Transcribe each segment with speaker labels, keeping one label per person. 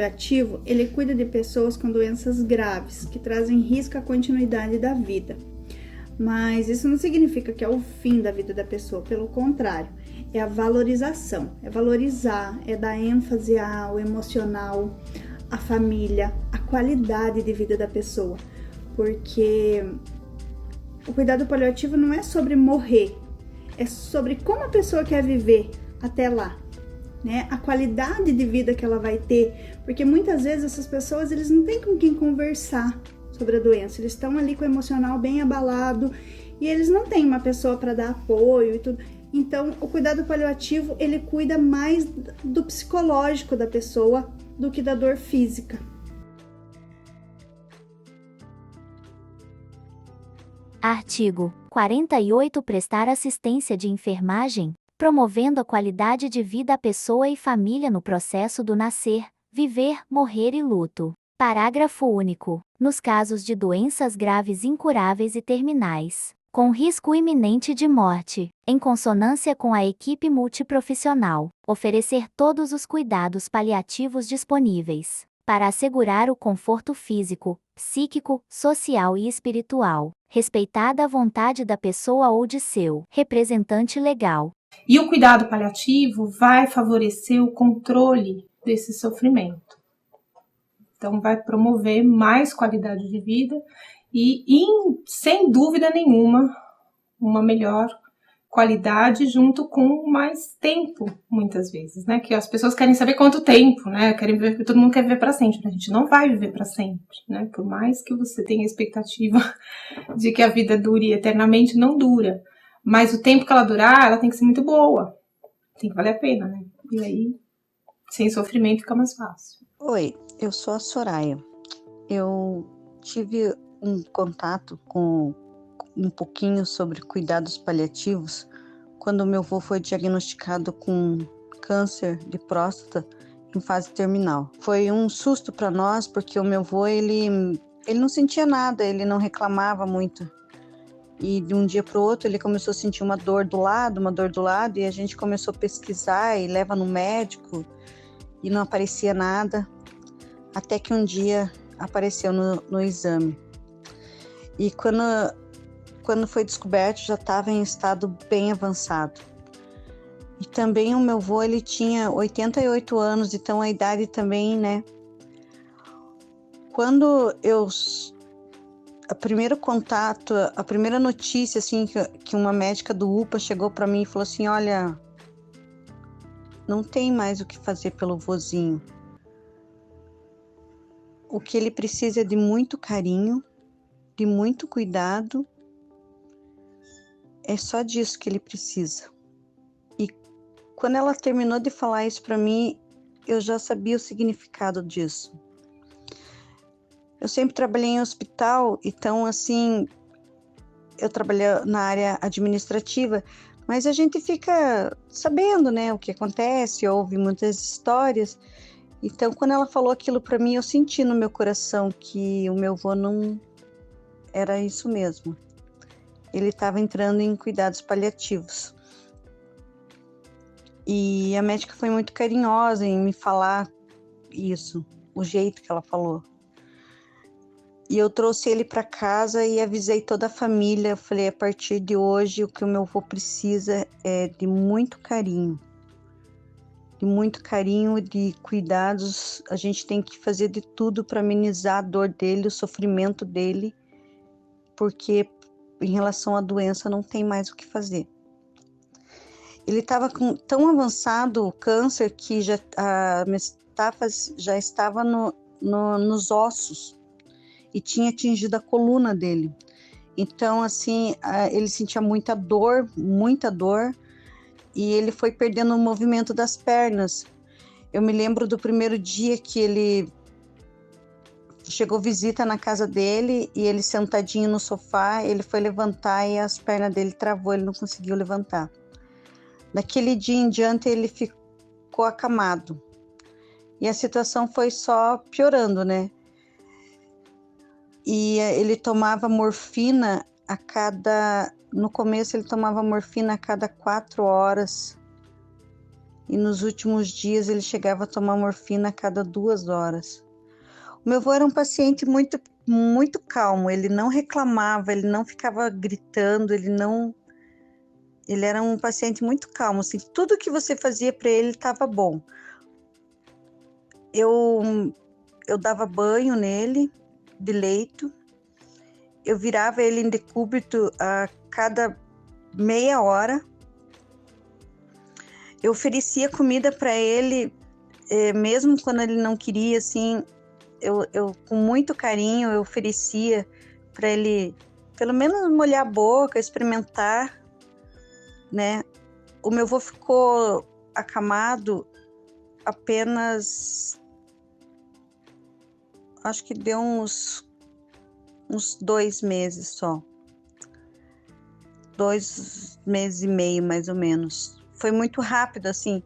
Speaker 1: paliativo, ele cuida de pessoas com doenças graves, que trazem risco à continuidade da vida. Mas isso não significa que é o fim da vida da pessoa, pelo contrário, é a valorização, é valorizar, é dar ênfase ao emocional, à família, à qualidade de vida da pessoa, porque o cuidado paliativo não é sobre morrer, é sobre como a pessoa quer viver até lá, né? A qualidade de vida que ela vai ter, porque muitas vezes essas pessoas, eles não têm com quem conversar sobre a doença, eles estão ali com o emocional bem abalado e eles não têm uma pessoa para dar apoio e tudo. Então, o cuidado paliativo, ele cuida mais do psicológico da pessoa do que da dor física.
Speaker 2: Artigo 48. Prestar assistência de enfermagem, promovendo a qualidade de vida à pessoa e família no processo do nascer, viver, morrer e luto. Parágrafo único. Nos casos de doenças graves incuráveis e terminais, com risco iminente de morte, em consonância com a equipe multiprofissional, oferecer todos os cuidados paliativos disponíveis, para assegurar o conforto físico, psíquico, social e espiritual, respeitada a vontade da pessoa ou de seu representante legal.
Speaker 3: E o cuidado paliativo vai favorecer o controle desse sofrimento. Então, vai promover mais qualidade de vida e sem dúvida nenhuma, uma melhor qualidade junto com mais tempo, muitas vezes, né? Que as pessoas querem saber quanto tempo, né? Querem viver, todo mundo quer viver para sempre. A gente não vai viver para sempre, né? Por mais que você tenha a expectativa de que a vida dure eternamente, não dura. Mas o tempo que ela durar, ela tem que ser muito boa. Tem que valer a pena, né? E aí, sem sofrimento, fica mais fácil.
Speaker 4: Oi, eu sou a Soraya. Eu tive um contato com um pouquinho sobre cuidados paliativos quando meu avô foi diagnosticado com câncer de próstata em fase terminal. Foi um susto para nós, porque o meu avô, ele não sentia nada, ele não reclamava muito. E de um dia para o outro ele começou a sentir uma dor do lado, e a gente começou a pesquisar e leva no médico e não aparecia nada, até que um dia apareceu no exame. E quando foi descoberto, já estava em estado bem avançado. E também o meu avô, ele tinha 88 anos, então a idade também, né? Quando a primeiro contato, a primeira notícia, assim, que uma médica do UPA chegou para mim e falou assim, olha, não tem mais o que fazer pelo vozinho. O que ele precisa é de muito carinho, de muito cuidado. É só disso que ele precisa. E quando ela terminou de falar isso para mim, eu já sabia o significado disso. Eu sempre trabalhei em hospital, então assim, eu trabalhei na área administrativa, mas a gente fica sabendo, né, o que acontece, ouve muitas histórias. Então, quando ela falou aquilo para mim, eu senti no meu coração que o meu avô não era isso mesmo. Ele estava entrando em cuidados paliativos. E a médica foi muito carinhosa em me falar isso, o jeito que ela falou. E eu trouxe ele para casa e avisei toda a família. Eu falei, a partir de hoje, o que o meu avô precisa é de muito carinho. De muito carinho, de cuidados. A gente tem que fazer de tudo para amenizar a dor dele, o sofrimento dele, porque em relação à doença não tem mais o que fazer. Ele estava tão avançado o câncer que a metástase já estava nos ossos e tinha atingido a coluna dele. Então, assim, ele sentia muita dor, e ele foi perdendo o movimento das pernas. Eu me lembro do primeiro dia que ele chegou visita na casa dele e ele sentadinho no sofá, ele foi levantar e as pernas dele travou, ele não conseguiu levantar. Daquele dia em diante ele ficou acamado e a situação foi só piorando, né? E ele tomava morfina no começo ele tomava morfina a cada 4 horas e nos últimos dias ele chegava a tomar morfina a cada 2 horas. O meu avô era um paciente muito calmo, ele não reclamava, ele não ficava gritando, ele era um paciente muito calmo, assim, tudo que você fazia para ele estava bom. Eu dava banho nele, de leito, eu virava ele em decúbito a cada meia hora, eu oferecia comida para ele, mesmo quando ele não queria, assim, eu com muito carinho, eu oferecia para ele, pelo menos molhar a boca, experimentar, né? O meu avô ficou acamado apenas, acho que deu uns 2 meses só. 2 meses e meio, mais ou menos. Foi muito rápido, assim,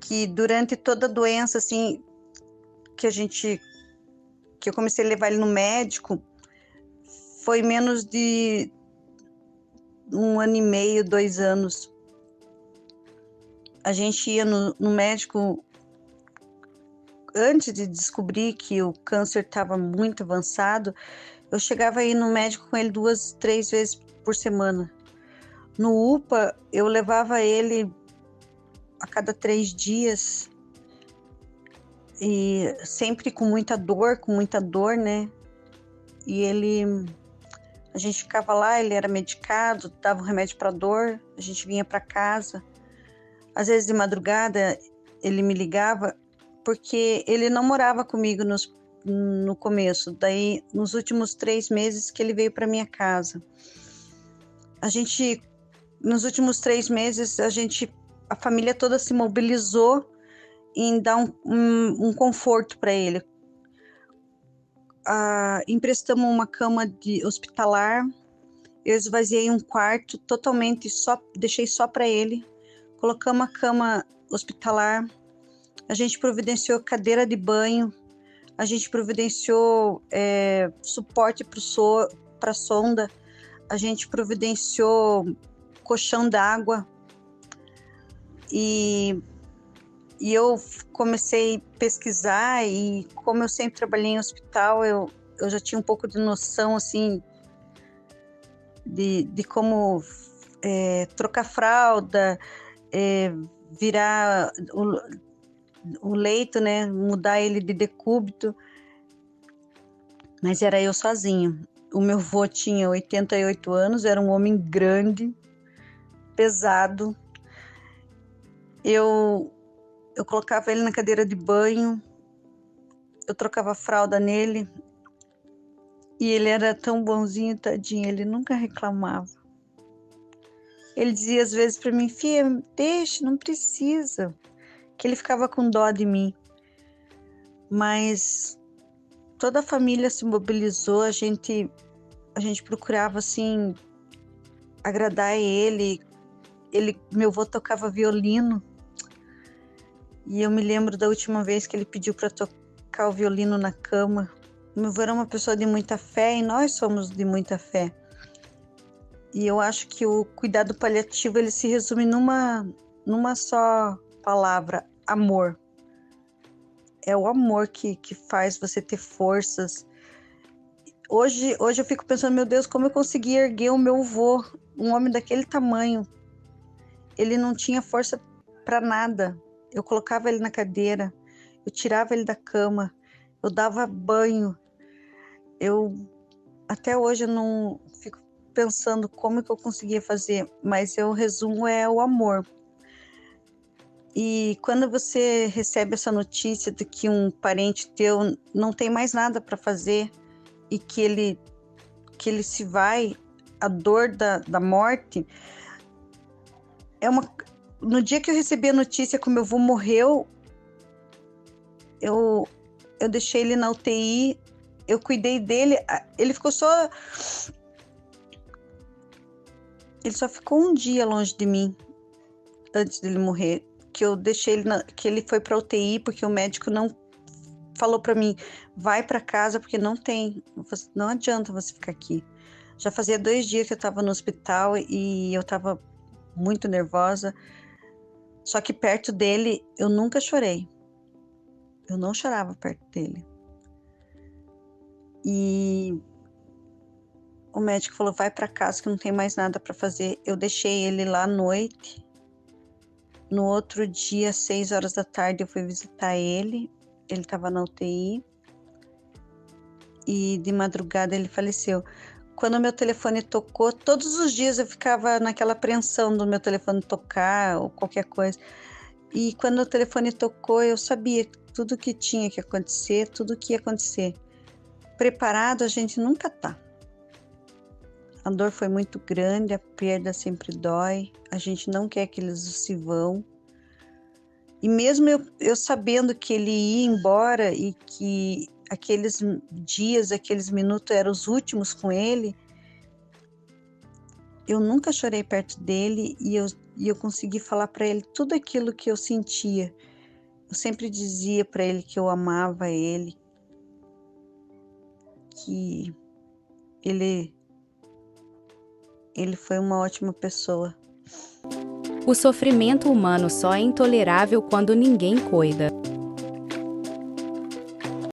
Speaker 4: que durante toda a doença, assim, que eu comecei a levar ele no médico, foi menos de 1 ano e meio, 2 anos. A gente ia no médico antes de descobrir que o câncer estava muito avançado. Eu chegava a ir no médico com ele 2, 3 vezes por semana. No UPA, eu levava ele a cada 3 dias, e sempre com muita dor, né? E a gente ficava lá, ele era medicado, dava um remédio para dor, a gente vinha para casa. Às vezes de madrugada ele me ligava, porque ele não morava comigo no começo, daí nos últimos 3 meses que ele veio para minha casa. Nos últimos 3 meses, a família toda se mobilizou em dar um conforto para ele. Emprestamos uma cama hospitalar, eu esvaziei um quarto totalmente, deixei só para ele, colocamos a cama hospitalar, a gente providenciou cadeira de banho, a gente providenciou suporte para a sonda, a gente providenciou colchão d'água, e eu comecei a pesquisar, e como eu sempre trabalhei em hospital, eu já tinha um pouco de noção, assim, de como trocar fralda, virar o leito, né, mudar ele de decúbito, mas era eu sozinho. O meu avô tinha 88 anos, era um homem grande, pesado. Eu colocava ele na cadeira de banho, eu trocava fralda nele, e ele era tão bonzinho, tadinho, ele nunca reclamava. Ele dizia às vezes para mim: filha, deixa, não precisa, que ele ficava com dó de mim. Mas toda a família se mobilizou, a gente procurava, assim, agradar ele. Meu avô tocava violino, e eu me lembro da última vez que ele pediu para tocar o violino na cama. Meu avô era uma pessoa de muita fé, e nós somos de muita fé. E eu acho que o cuidado paliativo, ele se resume numa só palavra: amor. É o amor que faz você ter forças. Hoje eu fico pensando, meu Deus, como eu consegui erguer o meu avô, um homem daquele tamanho. Ele não tinha força para nada. Eu colocava ele na cadeira, eu tirava ele da cama, eu dava banho. Até hoje eu não fico pensando como que eu conseguia fazer, mas o resumo é o amor. E quando você recebe essa notícia de que um parente teu não tem mais nada para fazer e que ele se vai, a dor da morte, no dia que eu recebi a notícia que o meu avô morreu, eu deixei ele na UTI, eu cuidei dele, ele só ficou um dia longe de mim antes dele morrer, que eu deixei ele que ele foi para UTI, porque o médico não falou para mim: vai para casa, porque não adianta você ficar aqui. Já fazia 2 dias que eu estava no hospital e eu estava muito nervosa. Só que perto dele eu nunca chorei. Eu não chorava perto dele. E o médico falou, vai para casa que não tem mais nada para fazer. Eu deixei ele lá à noite. No outro dia, às 6 horas da tarde, eu fui visitar ele. Ele estava na UTI. E de madrugada ele faleceu. Quando o meu telefone tocou, todos os dias eu ficava naquela apreensão do meu telefone tocar ou qualquer coisa. E quando o telefone tocou, eu sabia tudo que tinha que acontecer, tudo que ia acontecer. Preparado a gente nunca tá. A dor foi muito grande, a perda sempre dói, a gente não quer que eles se vão. E mesmo eu sabendo que ele ia embora e que aqueles dias, aqueles minutos eram os últimos com ele, eu nunca chorei perto dele e eu consegui falar para ele tudo aquilo que eu sentia. Eu sempre dizia para ele que eu amava ele, que ele foi uma ótima pessoa.
Speaker 5: O sofrimento humano só é intolerável quando ninguém cuida.